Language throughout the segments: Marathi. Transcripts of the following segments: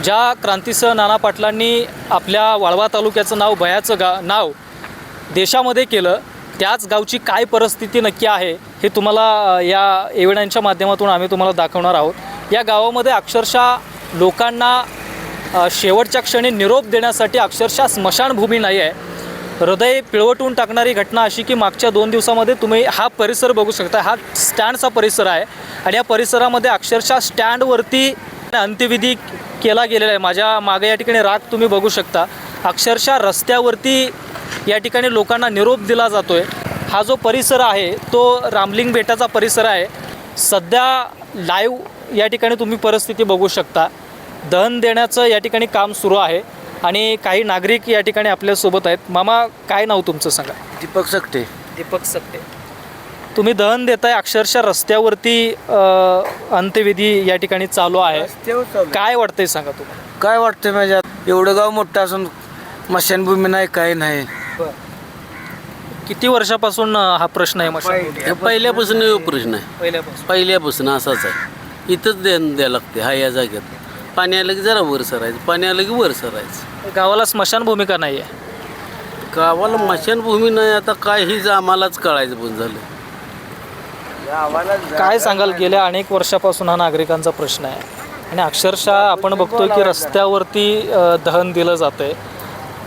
ज्या क्रांतीसिंह नाना पाटलांनी आपल्या वाळवा तालुक्याचं नाव भयाचं नाव देशामध्ये केलं, त्याच गावची काय परिस्थिती नक्की आहे हे तुम्हाला या एव्हिडन्सच्या माध्यमातून आम्ही तुम्हाला दाखवणार आहोत। या गावामध्ये अक्षरशः लोकांना शेवटच्या क्षणी निरोप देण्यासाठी अक्षरशः स्मशानभूमी नाही आहे। हृदय पिळवटून टाकणारी घटना अशी की मागच्या 2 दिवसामध्ये तुम्ही हा परिसर बघू शकता। हा स्टँडचा परिसर आहे आणि या परिसरामध्ये अक्षरशः स्टँडवरती अंत्यविधी केला गेलेला आहे। माझ्या मागे या ठिकाणी राग तुम्ही बघू शकता। अक्षरशः रस्त्यावरती या ठिकाणी लोकांना निरोप दिला जातो आहे। हा जो परिसर आहे तो रामलिंग बेटाचा परिसर आहे। सध्या लाईव्ह या ठिकाणी तुम्ही परिस्थिती बघू शकता। दहन देण्याचं या ठिकाणी काम सुरू आहे आणि काही नागरिक या ठिकाणी आपल्यासोबत आहेत। मामा, काय नाव तुमचं सांगा? दीपक सकटे। दीपक सकटे, तुम्ही दहन देताय, अक्षरशः रस्त्यावरती अंत्यविधी या ठिकाणी चालू आहे। काय वाटतंय सांगा तुम्हाला? काय वाटतं माझ्यात? एवढं गाव मोठं असून स्मशानभूमी नाही, काय नाही। किती वर्षापासून हा प्रश्न आहे मशानभूमी? पहिल्यापासून प्रश्न आहे, पहिल्यापासून असाच आहे। इथंच द्यायला लागते हा या जागेत। पाणी आलं की जरा वर सरायचं, पाणी आलं की वर सरायचं। गावाला स्मशानभूमी का नाही आहे? गावाला स्मशानभूमी नाही, आता काय हीच आम्हालाच कळायचं पण झालं। काय सांगाल? गेल्या अनेक वर्षापासून हा नागरिकांचा प्रश्न आहे आणि अक्षरशः आपण बघतोय की रस्त्यावरती दहन दिलं जातं आहे।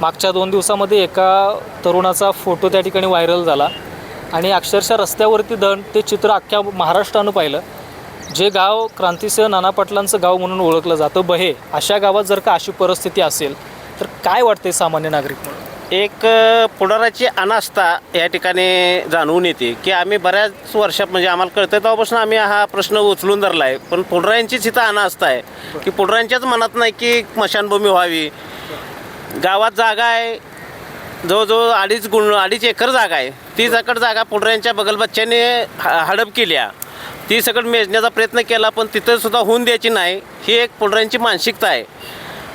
मागच्या 2 दिवसामध्ये एका तरुणाचा फोटो त्या ठिकाणी व्हायरल झाला आणि अक्षरशः रस्त्यावरती दहन, ते चित्र अख्ख्या महाराष्ट्रानं पाहिलं। जे गाव क्रांतीसिंह नाना पाटलांचं गाव म्हणून ओळखलं जातं बहे, अशा गावात जर का अशी परिस्थिती असेल तर काय वाटते सामान्य नागरिक म्हणून? एक पुढाराची अनास्था या ठिकाणी जाणवून येते की आम्ही बऱ्याच वर्षात, म्हणजे आम्हाला कळतं तेव्हापासून आम्ही हा प्रश्न उचलून धरला आहे। पण पुढाऱ्यांचीच इथं अनास्था आहे की पुढाऱ्यांच्याच मनात नाही की स्मशानभूमी व्हावी। गावात जागा आहे, जवळजवळ 2.5 एकर जागा आहे। ती जागा पुढाऱ्यांच्या बगलबच्च्याने हडप केल्या, ती सगळं मेजण्याचा प्रयत्न केला, पण तिथंसुद्धा होऊन द्यायची नाही, ही एक पुढाऱ्यांची मानसिकता आहे।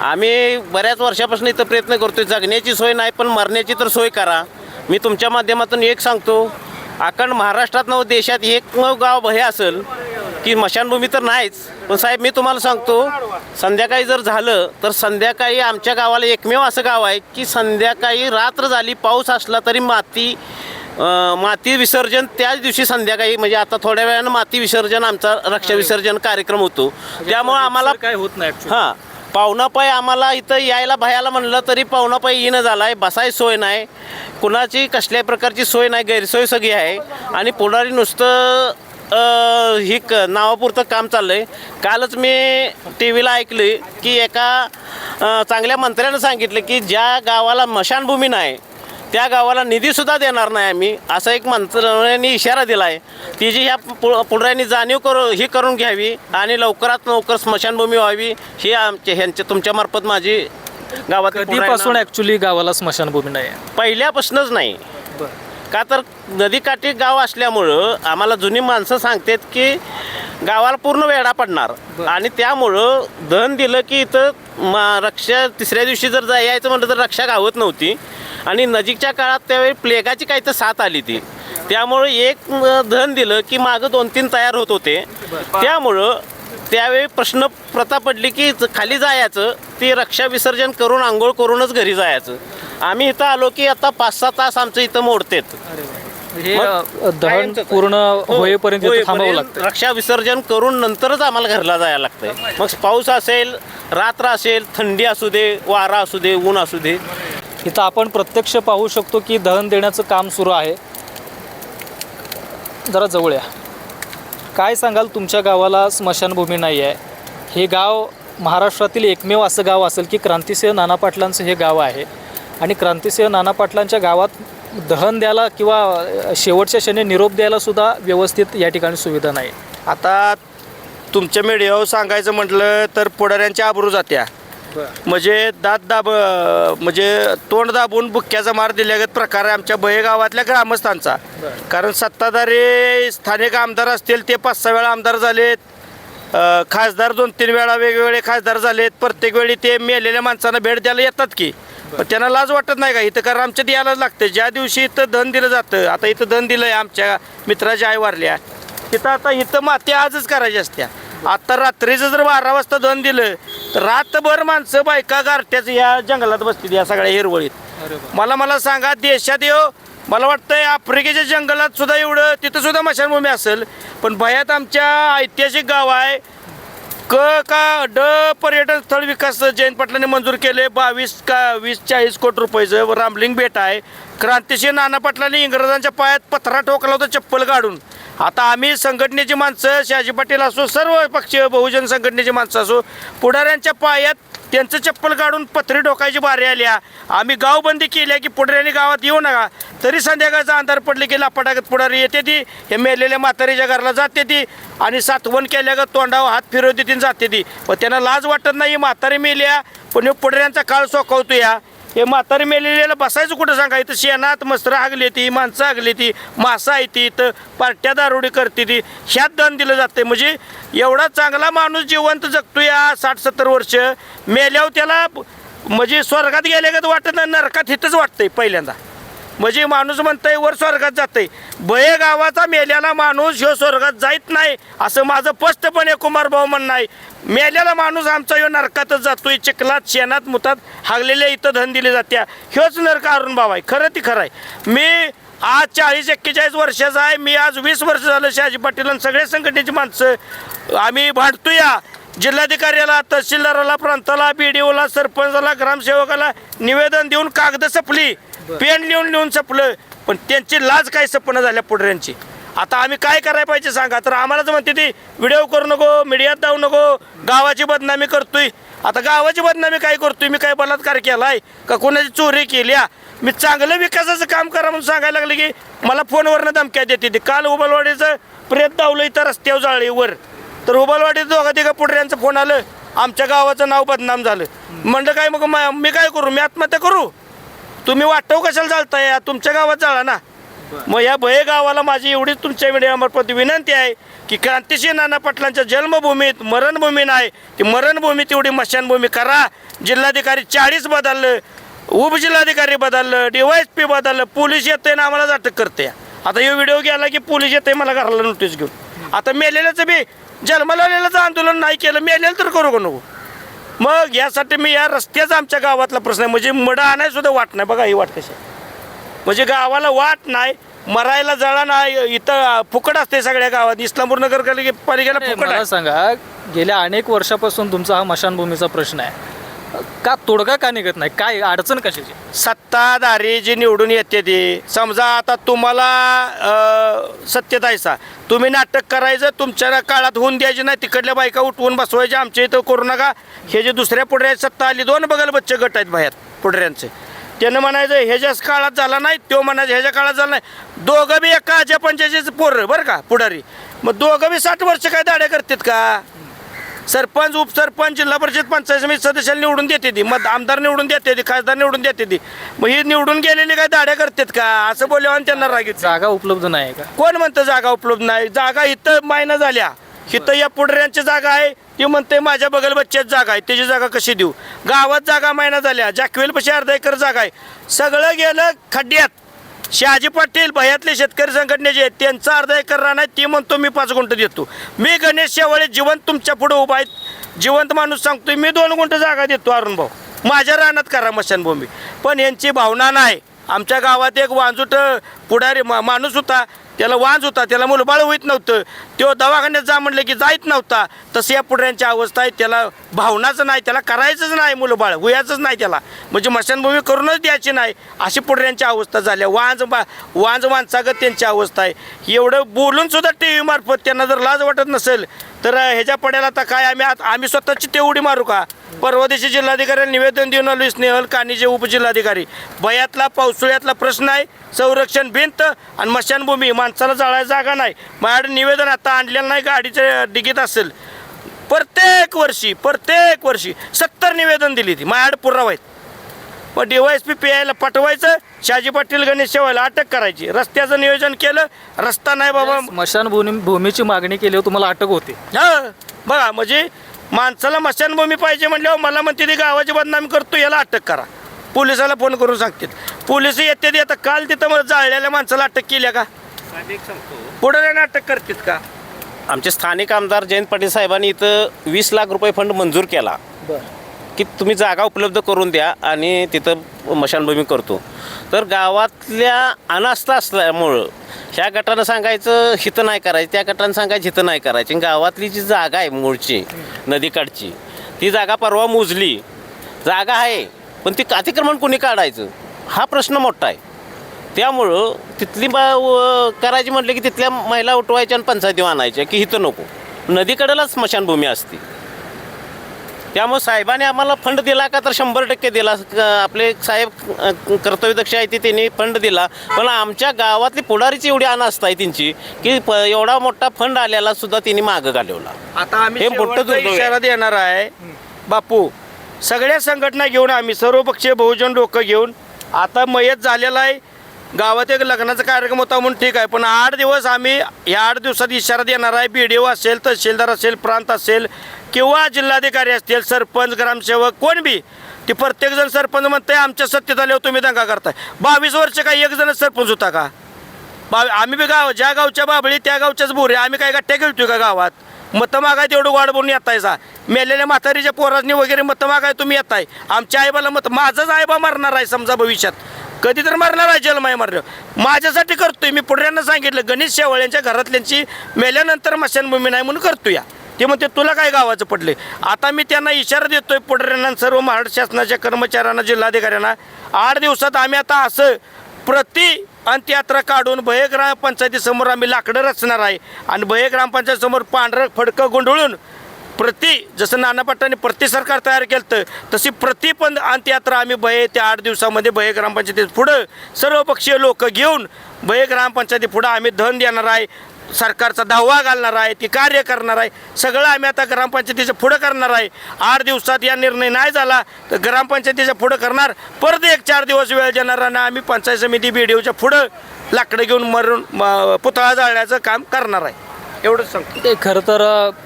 आम्ही बऱ्याच वर्षापासून इथं प्रयत्न करतो, जगण्याची सोय नाही पण मरण्याची तर सोय करा। मी तुमच्या माध्यमातून एक सांगतो, अखंड महाराष्ट्रात व देशात एकमेव गाव हे असेल की स्मशानभूमी तर नाहीच, पण साहेब मी तुम्हाला सांगतो, संध्याकाळी जर झालं तर संध्याकाळी आमच्या गावाला एकमेव असं गाव आहे की संध्याकाळी रात्र झाली, पाऊस असला तरी माती विसर्जन त्याच दिवशी संध्याकाळी, म्हणजे आता थोड्या वेळानं माती विसर्जन, आमचा रक्षा विसर्जन कार्यक्रम होतो। त्यामुळं आम्हाला काय होत नाही। हां, पाहुणापाय आम्हाला इथं यायला भयाला म्हणलं तरी पाहुणापाय येणं झाला आहे। बसायची सोय नाही, कुणाची कसल्याही प्रकारची सोय नाही, गैरसोय सगळी आहे आणि पुढारी नुसतं ही नावापुरतं काम चाललं आहे। कालच मी टी व्हीला ऐकलं की एका चांगल्या मंत्र्यानं सांगितलं की ज्या गावाला स्मशानभूमी नाही त्या गावाला निधीसुद्धा देणार नाही आम्ही, असा एक मंत्र्यांनी इशारा दिला आहे। ती जी ह्या पुढाऱ्यांनी जाणीव करून घ्यावी आणि लवकरात लवकर स्मशानभूमी व्हावी, ही ह्यांच्या तुमच्यामार्फत माझी गावात। कधीपासून ॲक्च्युली गावाला स्मशानभूमी नाही आहे? पहिल्यापासूनच नाही, का तर नदीकाठी गाव असल्यामुळं आम्हाला जुनी माणसं सांगतात की गावाला पूर्ण वेढा पडणार आणि त्यामुळं दहन दिलं की इथं रक्षा तिसऱ्या दिवशी जर यायचं म्हटलं तर रक्षा गावत नव्हती आणि नजीकच्या काळात त्यावेळी प्लेगाची काही तर साथ आली ती, त्यामुळं एक दहन दिलं की मागं 2-3 तयार होत होते। त्यामुळं त्यावेळी प्रथा पडली की खाली जायचं, ती रक्षा विसर्जन करून आंघोळ करूनच घरी जायचं। आम्ही इथं आलो की आता 5-6 तास आमचं इथं मोडतेत, हे दहन पूर्ण होईपर्यंत थांबावं लागतं। रक्षा विसर्जन करून नंतरच आम्हाला घरला जायला लागतंय। मग पाऊस असेल, रात्र असेल, थंडी असू दे, वारा असू दे, ऊन असू दे। इथं आपण प्रत्यक्ष पाहू शकतो की दहन देण्याचं काम सुरू आहे। जरा जवळ या, काय सांगाल? तुमच्या गावाला स्मशानभूमी नाही आहे, हे गाव महाराष्ट्रातील एकमेव असं गाव असेल की क्रांतीसिंह नाना पाटलांचं हे गाव आहे आणि क्रांतीसिंह नाना पाटलांच्या गावात दहन द्यायला किंवा शेवटच्या क्षणी निरोप द्यायला सुद्धा व्यवस्थित या ठिकाणी सुविधा नाही। आता तुमच्या मीडियावर सांगायचं म्हटलं तर पुढाऱ्यांच्या आबरू जात्या, म्हणजे म्हणजे तोंड दाबून बुक्क्याचा मार दिल्यागत प्रकार आहे आमच्या बहे गावातल्या ग्रामस्थांचा। कारण सत्ताधारी स्थानिक आमदार असतील ते 5-6 वेळा आमदार झालेत, खासदार 2-3 वेळा वेगवेगळे खासदार झालेत, प्रत्येक वेळी ते मेलेल्या माणसांना भेट द्यायला येतात की, पण त्यांना लाज वाटत नाही का? इथं कारण आमच्यात यायलाच लागतं। ज्या दिवशी इथं धन दिलं जातं, आता इथं धन दिलं आहे, आमच्या मित्राच्या आई वारल्या तिथं, आता इथं माती आजच करायची असत्या आता रात्रीचं जर 12 वाजता दहन दिलं तर रातभर माणसं बायका गारट्याच या जंगलात बसतील या सगळ्या हिरवळीत. मला सांगा देशात मला वाटतंय आफ्रिकेच्या जंगलात सुद्धा एवढं तिथं सुद्धा स्मशानभूमी असेल, पण भयात आमच्या ऐतिहासिक गाव आहे ड पर्यटन स्थळ विकास जयंत पाटलांनी मंजूर केले 20-40 कोटी रुपयाचं रामलिंग बेट आहे. क्रांतिशील नाना पाटलांनी इंग्रजांच्या पायात पत्रा ठोकला होता चप्पल काढून. आता आम्ही संघटनेची माणसं शहाजी पाटील असो सर्व पक्षीय बहुजन संघटनेची माणसं असो पुढाऱ्यांच्या पायात त्यांचं चप्पल काढून पत्री ठोकायची बारी आल्या. आम्ही गावबंदी केली की पुढाऱ्यांनी गावात येऊ नका, तरी संध्याकाळचा अंधार पडले की लापाटागत पुढारी येते ती हे मेलेल्या म्हातारीच्या घराला जाते ती आणि सातवण केल्यागत तोंडावर हात फिरवते ती जाते ती. पण त्यांना लाज वाटत नाही म्हातारी मेल्या पण पुढाऱ्यांचा काळ सोकावतो या. हे म्हातारी मेलेल्याला बसायचं कुठं सांगा, इथं शेणात मस्त्र हागली ती माणसं हागली ती मासा आहे ती इथं पार्ट्या दारोडी करते ती ह्यात दन दिलं जाते. म्हणजे एवढा चांगला माणूस जिवंत जगतो या 60-70 वर्ष मेल्यावर त्याला म्हणजे स्वर्गात गेल्यागत वाटत नाही, नरकात हिथंच वाटतंय पहिल्यांदा. म्हणजे माणूस म्हणतंय वर स्वर्गात जातंय. भये गावाचा मेल्याला माणूस ह्यो स्वर्गात जात नाही असं माझं स्पष्टपणे कुमार भाऊ म्हणणं आहे. मेल्याला माणूस आमचा ह्यो नरकातच जातोय, चिखलात शेणात मुतात हागलेल्या इथं धन दिले जात्या. ह्योच नरक अरुण भाऊ आहे. खरं ती खरं आहे. मी आज 40-41 वर्षाचा आहे. मी आज 20 वर्ष झालं शहाजी पाटील आणि सगळ्या संघटनेची माणसं आम्ही भांडतो या जिल्हाधिकाऱ्याला तहसीलदाराला प्रांताला BDOला सरपंचाला ग्रामसेवकाला निवेदन देऊन कागद सपली पेन लिहून सपलं, पण त्यांची लाज काय सपनं झाल्या पुढऱ्यांची. आता आम्ही काय करायला पाहिजे सांगा. तर आम्हालाच म्हणते ती व्हिडिओ करू नको मीडियात जाऊ नको गावाची बदनामी करतोय. आता गावाची बदनामी काय करतोय मी? काय बलात्कार केलाय का कोणाची चोरी केली? मी चांगलं विकासाचं काम करा म्हणून सांगायला लागले की मला फोनवरनं धमक्या देते ती. काल उबलवाडीचं प्रेत दावलं इथं रस्त्यावर जाळीवर, तर उबलवाडीत दोघा पुढऱ्यांचं फोन आलं आमच्या गावाचं नाव बदनाम झालं. म्हणलं काय मग मी काय करू? मी आत्महत्या करू? तुम्ही वाटव कशाला चालताय? तुमच्या गावात जाळा ना. मग या भये गावाला माझी एवढीच तुमच्या मीडियामार्फत विनंती आहे की क्रांतिशील नाना पाटलांच्या जन्मभूमीत मरणभूमी नाही ती मरणभूमी तेवढी मशानभूमी करा. जिल्हाधिकारी 40 बदललं, उपजिल्हाधिकारी बदललं, DYSP बदललं, पोलीस येते ना आम्हालाच अटक करते. आता हे व्हिडिओ गेला की पोलीस येते मला घराला नोटीस घेऊन. आता मेलेल्याचं बी जन्माला आलेल्याचं आंदोलन नाही केलं, मेलेलं तर करू का नको? मग यासाठी मी या रस्त्याचा आमच्या गावातला प्रश्न आहे. म्हणजे मडा आणाय सुद्धा वाट नाही. बघा ही वाट कशी म्हणजे गावाला वाट नाही, मरायला जळा नाही. इथं फुकट असते सगळ्या गावात. इस्लामपूर पालिकेला फुकट मला आहे. सांगा गेल्या अनेक वर्षापासून तुमचा हा मशानभूमीचा प्रश्न आहे, का तोडगा का निघत नाही? काय अडचण कशाची? सत्ताधारी जी निवडून येते ती समजा आता तुम्हाला सत्तेत आहे तुम्ही नाटक करायचं तुमच्या काळात होऊन द्यायची नाही. तिकडल्या बायका उठवून बसवायच्या आमच्या इथं करू नका. हे जे दुसऱ्या पुढऱ्या सत्ता आली 2 बगल बच्चे गट आहेत बाहेर पुढऱ्यांचे, त्यानं म्हणायचं ह्याच्या काळात झाला नाही, तो म्हणायचं ह्याच्या काळात झाला नाही. दोघं बी एका आजा पंचायतीचे पोरं बरं का पुढारी. मग दोघं बी 60 वर्ष काय दाड्या करतात का? सरपंच उपसरपंच जिल्हा परिषद पंचायत समिती सदस्याला निवडून देते ती, मग आमदार निवडून देते ती, खासदार निवडून देते ती. मग ही निवडून गेलेली काय दाड्या करतात का? असं बोलल्यावर त्यांना रागीत. जागा उपलब्ध नाही का? कोण म्हणतं जागा उपलब्ध नाही? जागा इथं मायना झाल्या. इथं या पुढऱ्यांची जागा आहे, ती म्हणते माझ्या बगल बच्च्यात जागा आहे, त्याची जागा कशी देऊ? गावात जागा मायना झाल्या. जॅकवेलपाशी अर्धा एकर जागा आहे, सगळं गेलं खड्ड्यात. शहाजी पाटील भयातले शेतकरी संघटनेचे आहेत, त्यांचा अर्धा एकर रान आहे, ती म्हणतो मी 5 गुंठ देतो. मी गणेश शेवाळे जिवंत तुमच्या पुढे उभा आहे, जिवंत माणूस सांगतोय मी 2 गुंठ जागा देतो अरुण भाऊ, माझ्या रानात करा मशानभूमी. पण यांची भावना नाही. आमच्या गावात एक वांजूट पुढारी माणूस होता, त्याला वांज होता, त्याला मुलबाळ होईत नव्हतं, तो दवाखान्यात जा म्हणलं की जायत नव्हता. तसं या पुढऱ्यांची अवस्था आहे. त्याला भावनाच नाही, त्याला करायचंच नाही, मुलबाळ हुयाचंच नाही त्याला, म्हणजे मशानभूमी करूनच द्यायची नाही, अशी पुढऱ्यांची अवस्था झाली. वांज माणसागत त्यांची अवस्था आहे. एवढं बोलून सुद्धा TV मार्फत त्यांना जर लाज वाटत नसेल तर ह्याच्या पड्याला आता काय आम्ही स्वतःची तेवढी मारू का? परवा दिवशी जिल्हाधिकाऱ्याला निवेदन देऊन आलो. स्नेहल कानीचे उपजिल्हाधिकारी भयातला पावसाळ्यातला प्रश्न आहे, संरक्षण भिंत आणि मशानभूमी, माणसाला जाळायला जागा नाही. माझ्याकडे निवेदन आता आणलेलं नाही, गाडीच्या डिगीत असेल. प्रत्येक वर्षी 70 निवेदन दिली ती, माझ्याकडे पुरावा आहेत. मग DYSP PIला पाठवायचं, शहाजी पाटील गणेश शेवायला अटक करायची. रस्त्याचं नियोजन केलं, रस्ता नाही बाबा. मशानभूमीची मागणी केल्यावर तुम्हाला अटक होते? हां बघा, म्हणजे माणसाला मशानभूमी पाहिजे म्हटल्यावर मला म्हणते ती गावाची बदनामी करतो, याला अटक करा. पोलिसाला फोन करून सांगतात, पोलिस येते ती. आता काल तिथं मग जाळलेल्या माणसाला अटक केल्या का? पुढे अटक करतात का? आमचे स्थानिक आमदार जयंत पाटील साहेबांनी इथं 20 लाख रुपये फंड मंजूर केला की तुम्ही जागा उपलब्ध करून द्या आणि तिथं मशानभूमी करतो. तर गावातल्या अनास्था असल्यामुळं ह्या गटानं सांगायचं हितं नाही करायचं, त्या गटानं सांगायचं हितं नाही करायचं. गावातली जी जागा आहे मूळची नदीकाठची ती जागा परवा मोजली, जागा आहे पण ती अतिक्रमण कोणी काढायचं हा प्रश्न मोठा आहे. त्यामुळं तिथली करायची म्हटलं की तिथल्या महिला उठवायच्या आणि पंचायती आणायच्या की इथं नको, नदीकडेलाच स्मशानभूमी असते. त्यामुळे साहेबांनी आम्हाला फंड दिला का तर 100% दिला. आपले साहेब कर्तव्यदक्ष आहे ते त्यांनी फंड दिला, पण आमच्या गावातली पुढारीची एवढी अनास्था आहे त्यांची की एवढा मोठा फंड आलेला सुद्धा त्यांनी मागं घालवला. आता आम्ही हे मोठं शेवटचा दुर्दैव आहे. इशारा देणार आहे बापू, सगळ्या संघटना घेऊन आम्ही सर्वपक्षीय बहुजन लोक घेऊन, आता मयत झालेला आहे, गावात एक लग्नाचा कार्यक्रम होता म्हणून ठीक आहे, पण 8 दिवस आम्ही या 8 दिवसात इशारा देणार आहे. BDO असेल, तहसीलदार असेल, प्रांत असेल किंवा जिल्हाधिकारी असतील, सरपंच, ग्रामसेवक कोण बी, ते प्रत्येकजण सरपंच म्हणते आमच्या सत्तेत आल्यावर तुम्ही दंगा करताय. 22 वर्ष काही एक जण सरपंच होता का? आम्ही बी ज्या गावच्या बाबळी त्या गावच्याच बोरे, आम्ही काय गट्ट्या खेळतोय का गावात? मतं मागाय तेवढं वाढ बोलून येतायचा, मेलेल्या म्हातारीच्या पोरांनी वगैरे मतं मागाय तुम्ही येताय. आमच्या आईबाला माझाच आईबा मरणार आहे समजा भविष्यात, कधी तर मरणार आहे, जन्माय मरणार, माझ्यासाठी करतोय मी. पुढऱ्यांना सांगितलं गणेश शेवाळ यांच्या घरातल्यांची मेल्यानंतर मशानभूमी नाही म्हणून करतोय. ते म्हणते तुला काय गावाचं पडले. आता मी त्यांना इशारा देतोय पुढऱ्यांना, सर्व महाराष्ट्र शासनाच्या कर्मचाऱ्यांना, जिल्हाधिकाऱ्यांना, 8 दिवसात आम्ही आता असं प्रति अंत्ययात्रा काढून भये ग्रामपंचायतीसमोर आम्ही लाकडं रचणार आहे आणि भये ग्रामपंचायतीसमोर पांढरं फडकं गुंडळून जसं नाना पाटलांनी प्रति सरकार तयार केलं तशी पण अंत्ययात्रा आम्ही भये त्या 8 दिवसामध्ये भये ग्रामपंचायतीत पुढं सर्वपक्षीय लोक घेऊन भये ग्रामपंचायती पुढं आम्ही धन देणार आहे, सरकारचा दावा घालणार आहे, ती कार्य करणार आहे. सगळं आम्ही आता ग्रामपंचायतीच्या पुढं करणार आहे. 8 दिवसात या निर्णय नाही झाला तर ग्रामपंचायतीच्या पुढं करणार, परत 1-4 दिवस वेळ देणार आणि आम्ही पंचायत समिती BDOच्या पुढं लाकडं घेऊन मरून पुतळा जाळण्याचं काम करणार आहे. एवढंच सांगतो. ते खरं तर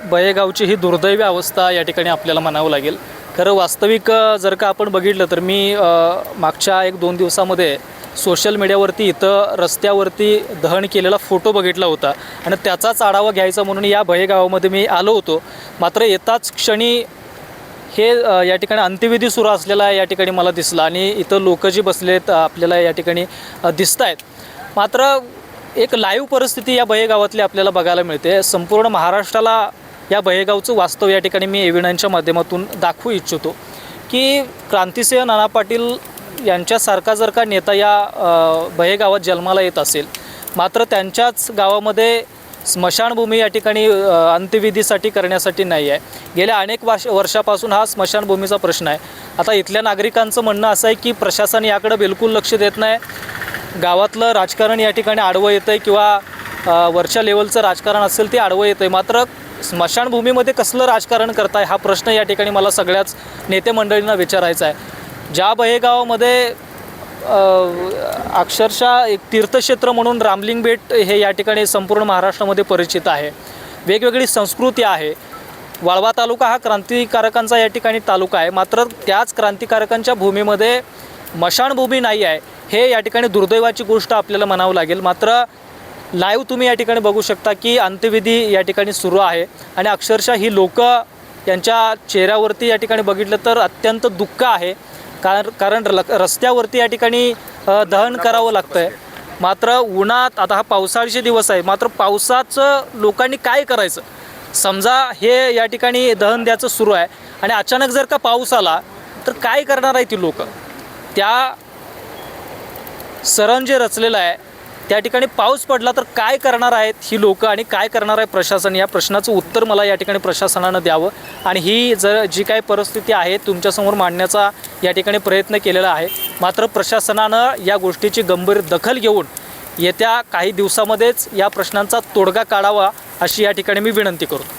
बयेगावची ही दुर्दैवी अवस्था या ठिकाणी आपल्याला म्हणावं लागेल. खरं वास्तविक जर का आपण बघितलं तर मी मागच्या 1-2 दिवसामध्ये सोशल मीडियावरती इथं रस्त्यावरती दहन केलेला फोटो बघितला होता आणि त्याचाच आढावा घ्यायचा म्हणून या बयेगावामध्ये मी आलो होतो. मात्र येताच क्षणी हे या ठिकाणी अंत्यविधी सुरू असलेला या ठिकाणी मला दिसला आणि इथं लोक जी बसलेत आपल्याला या ठिकाणी दिसत आहेत. मात्र एक लाईव्ह परिस्थिती या बयेगावातली आपल्याला बघायला मिळते. संपूर्ण महाराष्ट्राला या बयेगावचं वास्तव या ठिकाणी मी एव्हिडन्सच्या माध्यमातून दाखवू इच्छितो की क्रांतिसिंह नाना पाटील यांच्यासारखा जर का नेता या बयेगावात जन्माला येत असेल, मात्र त्यांच्याच गावामध्ये स्मशानभूमी या ठिकाणी अंत्यविधीसाठी करण्यासाठी नाही आहे. गेल्या अनेक वर्षापासून हा स्मशानभूमीचा प्रश्न आहे. आता इथल्या नागरिकांचं म्हणणं असं आहे की प्रशासन याकडे बिलकुल लक्ष देत नाही. गावातलं राजकारण या ठिकाणी आडवं येतं आहे किंवा वरच्या लेवलचं राजकारण असेल ते आडवं येतं आहे. मात्र स्मशानभूमीमध्ये कसलं राजकारण करताय हा प्रश्न या ठिकाणी मला सगळ्याच नेते मंडळींना विचारायचा आहे. ज्या बयेगावामध्ये अक्षरशः एक तीर्थक्षेत्र म्हणून रामलिंग बेट हे या ठिकाणी संपूर्ण महाराष्ट्रामध्ये परिचित आहे, वेगवेगळी संस्कृती आहे. वाळवा तालुका हा क्रांतिकारकांचा या ठिकाणी तालुका आहे, मात्र त्याच क्रांतिकारकांच्या भूमीमध्ये मशानभूमी नाही आहे. हे या ठिकाणी दुर्दैवाची गोष्ट आपल्याला म्हणावं लागेल. मात्र लाईव्ह तुम्ही या ठिकाणी बघू शकता की अंत्यविधी या ठिकाणी सुरू आहे आणि अक्षरशः ही लोक यांच्या चेहऱ्यावरती या ठिकाणी बघितलं तर अत्यंत दुःख आहे. कारण रस्त्यावरती या ठिकाणी दहन करावं लागतं आहे. मात्र उन्हात, आता हा पावसाळ्याचे दिवस आहे, मात्र पावसाचं लोकांनी काय करायचं? समजा हे या ठिकाणी दहन द्यायचं सुरू आहे आणि अचानक जर का पाऊस आला तर काय करणार आहे ती लोक? त्या सरण जे रचलेलं आहे त्या ठिकाणी पाऊस पडला तर काय करणार आहेत ही लोक आणि काय करणार आहे प्रशासन? या प्रश्नाचं उत्तर मला या ठिकाणी प्रशासनानं द्यावं आणि ही जी काही परिस्थिती आहे तुमच्यासमोर मांडण्याचा या ठिकाणी प्रयत्न केलेला आहे. मात्र प्रशासनानं या गोष्टीची गंभीर दखल घेऊन येत्या काही दिवसामध्येच या प्रश्नांचा तोडगा काढावा अशी या ठिकाणी मी विनंती करतो.